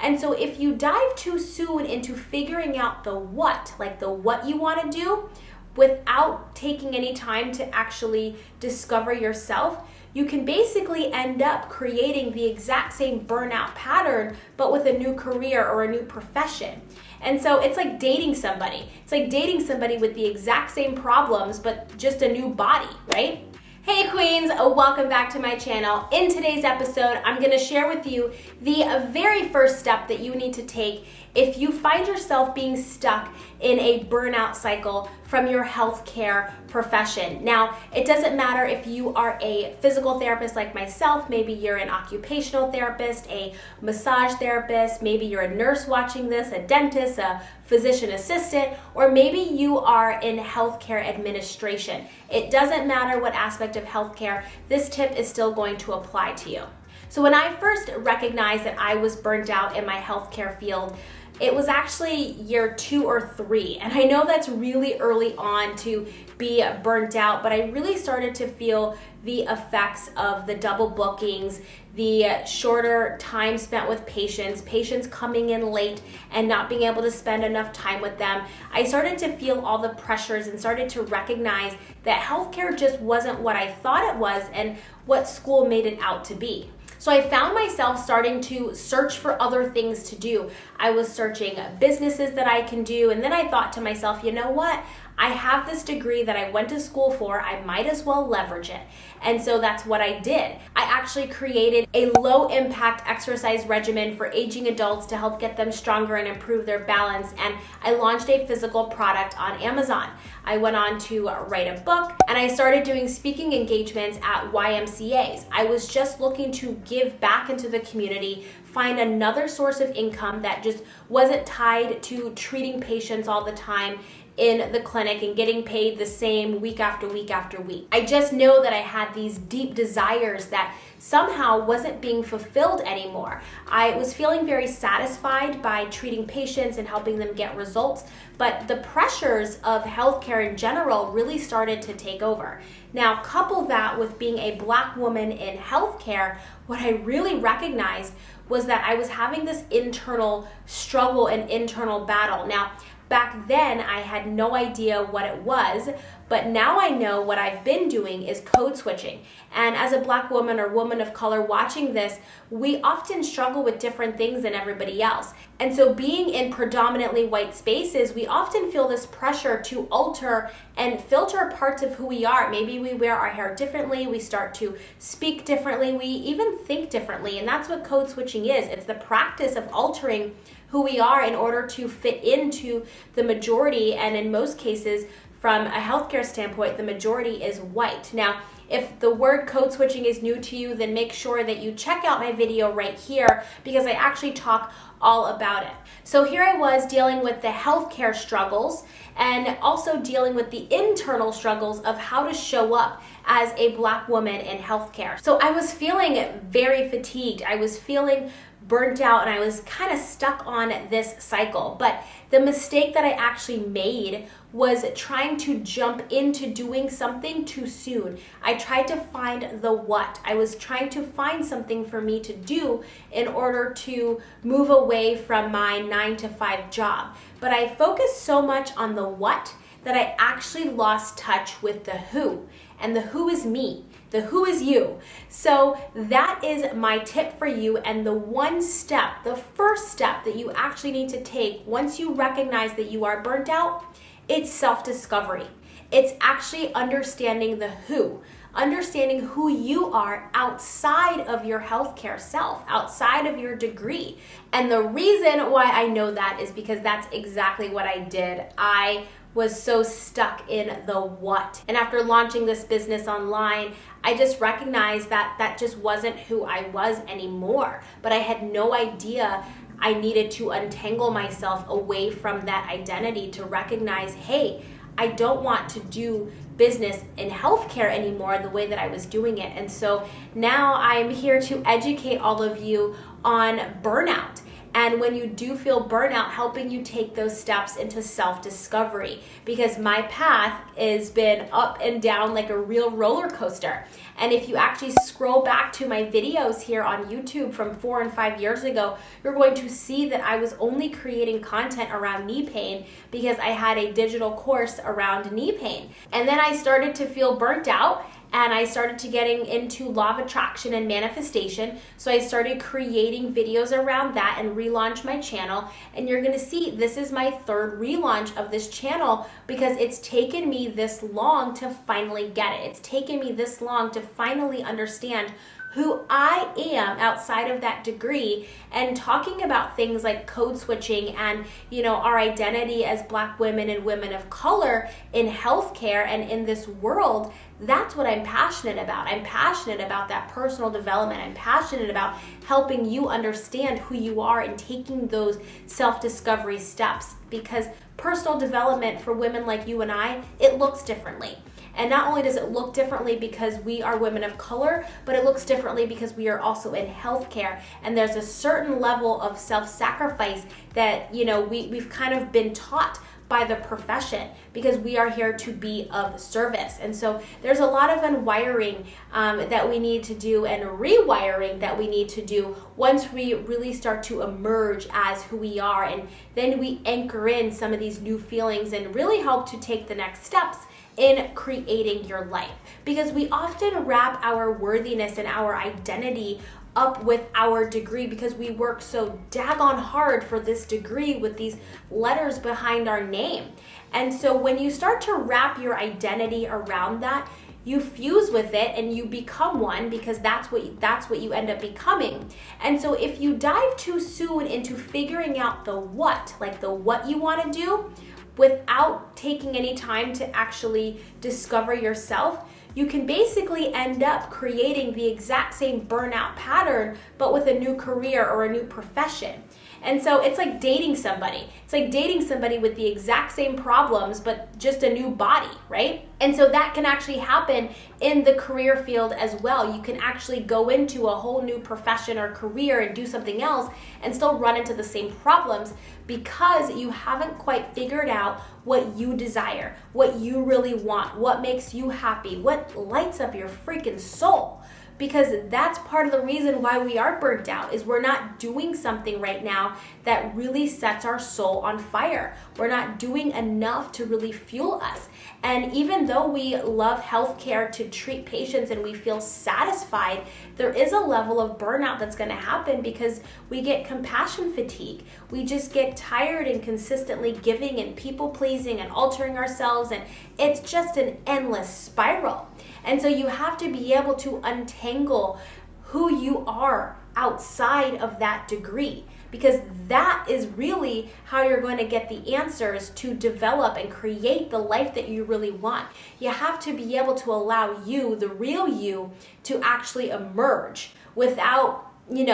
And so if you dive too soon into figuring out the what, like the what you want to do, without taking any time to actually discover yourself, you can basically end up creating the exact same burnout pattern, but with a new career or a new profession. And so it's like dating somebody. It's like dating somebody with the exact same problems, but just a new body, right? Hey Queens, welcome back to my channel. In today's episode, I'm gonna share with you the very first step that you need to take if you find yourself being stuck in a burnout cycle from your healthcare profession. Now, it doesn't matter if you are a physical therapist like myself, maybe you're an occupational therapist, a massage therapist, maybe you're a nurse watching this, a dentist, a physician assistant, or maybe you are in healthcare administration. It doesn't matter what aspect of healthcare, this tip is still going to apply to you. So when I first recognized that I was burnt out in my healthcare field, it was actually year 2 or 3. And I know that's really early on to be burnt out, but I really started to feel the effects of the double bookings, the shorter time spent with patients coming in late and not being able to spend enough time with them. I started to feel all the pressures and started to recognize that healthcare just wasn't what I thought it was and what school made it out to be. So I found myself starting to search for other things to do. I was searching businesses that I can do, and then I thought to myself, you know what? I have this degree that I went to school for, I might as well leverage it. And so that's what I did. I actually created a low impact exercise regimen for aging adults to help get them stronger and improve their balance. And I launched a physical product on Amazon. I went on to write a book and I started doing speaking engagements at YMCAs. I was just looking to give back into the community, find another source of income that just wasn't tied to treating patients all the time in the clinic and getting paid the same week after week after week. I just know that I had these deep desires that somehow wasn't being fulfilled anymore. I was feeling very satisfied by treating patients and helping them get results, but the pressures of healthcare in general really started to take over. Now, couple that with being a Black woman in healthcare, what I really recognized was that I was having this internal struggle and internal battle. Now, back then, I had no idea what it was, but now I know what I've been doing is code switching. And as a Black woman or woman of color watching this, we often struggle with different things than everybody else. And so being in predominantly white spaces, we often feel this pressure to alter and filter parts of who we are. Maybe we wear our hair differently, we start to speak differently, we even think differently. And that's what code switching is. It's the practice of altering who we are in order to fit into the majority, and in most cases, from a healthcare standpoint, the majority is white. Now, if the word code switching is new to you, then make sure that you check out my video right here because I actually talk all about it. So here I was dealing with the healthcare struggles and also dealing with the internal struggles of how to show up as a Black woman in healthcare. So I was feeling very fatigued. I was feeling burnt out and I was kind of stuck on this cycle. But the mistake that I actually made was trying to jump into doing something too soon. I tried to find the what. I was trying to find something for me to do in order to move away from my 9-to-5 job. But I focused so much on the what that I actually lost touch with the who. And the who is me. The who is you. So that is my tip for you, and the one step, the first step that you actually need to take once you recognize that you are burnt out, it's self-discovery. It's actually understanding the who, understanding who you are outside of your healthcare self, outside of your degree. And the reason why I know that is because that's exactly what I did. I was so stuck in the what. And after launching this business online, I just recognized that that just wasn't who I was anymore. But I had no idea I needed to untangle myself away from that identity to recognize, hey, I don't want to do business in healthcare anymore the way that I was doing it. And so now I'm here to educate all of you on burnout And when you do feel burnout, helping you take those steps into self-discovery, because my path has been up and down like a real roller coaster. And if you actually scroll back to my videos here on YouTube from 4 and 5 years ago, you're going to see that I was only creating content around knee pain because I had a digital course around knee pain. And then I started to feel burnt out, and I started to getting into law of attraction and manifestation. So I started creating videos around that and relaunched my channel. And you're gonna see this is my third relaunch of this channel because it's taken me this long to finally get it. It's taken me this long to finally understand who I am outside of that degree, and talking about things like code switching and, our identity as Black women and women of color in healthcare and in this world. That's what I'm passionate about. I'm passionate about that personal development. I'm passionate about helping you understand who you are and taking those self-discovery steps, because personal development for women like you and I, it looks differently. And not only does it look differently because we are women of color, but it looks differently because we are also in healthcare. And there's a certain level of self-sacrifice that, we've kind of been taught by the profession, because we are here to be of service. And so there's a lot of unwiring that we need to do and rewiring that we need to do once we really start to emerge as who we are. And then we anchor in some of these new feelings and really help to take the next steps in creating your life. Because we often wrap our worthiness and our identity up with our degree, because we work so daggone hard for this degree with these letters behind our name. And so when you start to wrap your identity around that, you fuse with it and you become one, because that's what you end up becoming. And so if you dive too soon into figuring out the what you want to do, without taking any time to actually discover yourself, you can basically end up creating the exact same burnout pattern, but with a new career or a new profession. And so it's like dating somebody. It's like dating somebody with the exact same problems, but just a new body, right? And so that can actually happen in the career field as well. You can actually go into a whole new profession or career and do something else and still run into the same problems, because you haven't quite figured out what you desire, what you really want, what makes you happy, what lights up your freaking soul. Because that's part of the reason why we are burnt out, is we're not doing something right now that really sets our soul on fire. We're not doing enough to really fuel us. And even though we love healthcare to treat patients and we feel satisfied, there is a level of burnout that's going to happen because we get compassion fatigue. We just get tired and consistently giving and people pleasing and altering ourselves, and it's just an endless spiral. And so you have to be able to untangle who you are outside of that degree, because that is really how you're going to get the answers to develop and create the life that you really want. You have to be able to allow you, the real you, to actually emerge without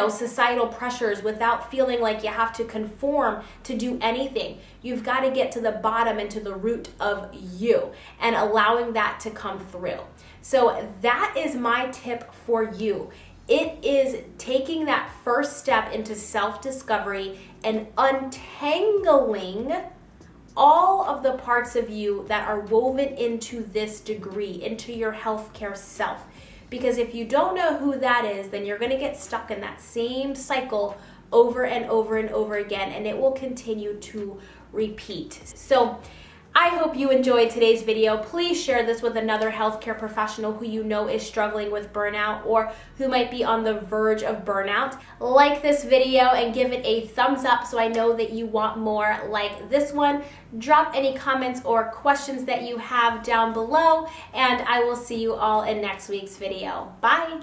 societal pressures, without feeling like you have to conform to do anything. You've got to get to the bottom and to the root of you and allowing that to come through. So that is my tip for you. It is taking that first step into self-discovery and untangling all of the parts of you that are woven into this degree, into your healthcare self. Because if you don't know who that is, then you're going to get stuck in that same cycle over and over and over again, and it will continue to repeat. So I hope you enjoyed today's video. Please share this with another healthcare professional who you know is struggling with burnout or who might be on the verge of burnout. Like this video and give it a thumbs up so I know that you want more like this one. Drop any comments or questions that you have down below, and I will see you all in next week's video. Bye!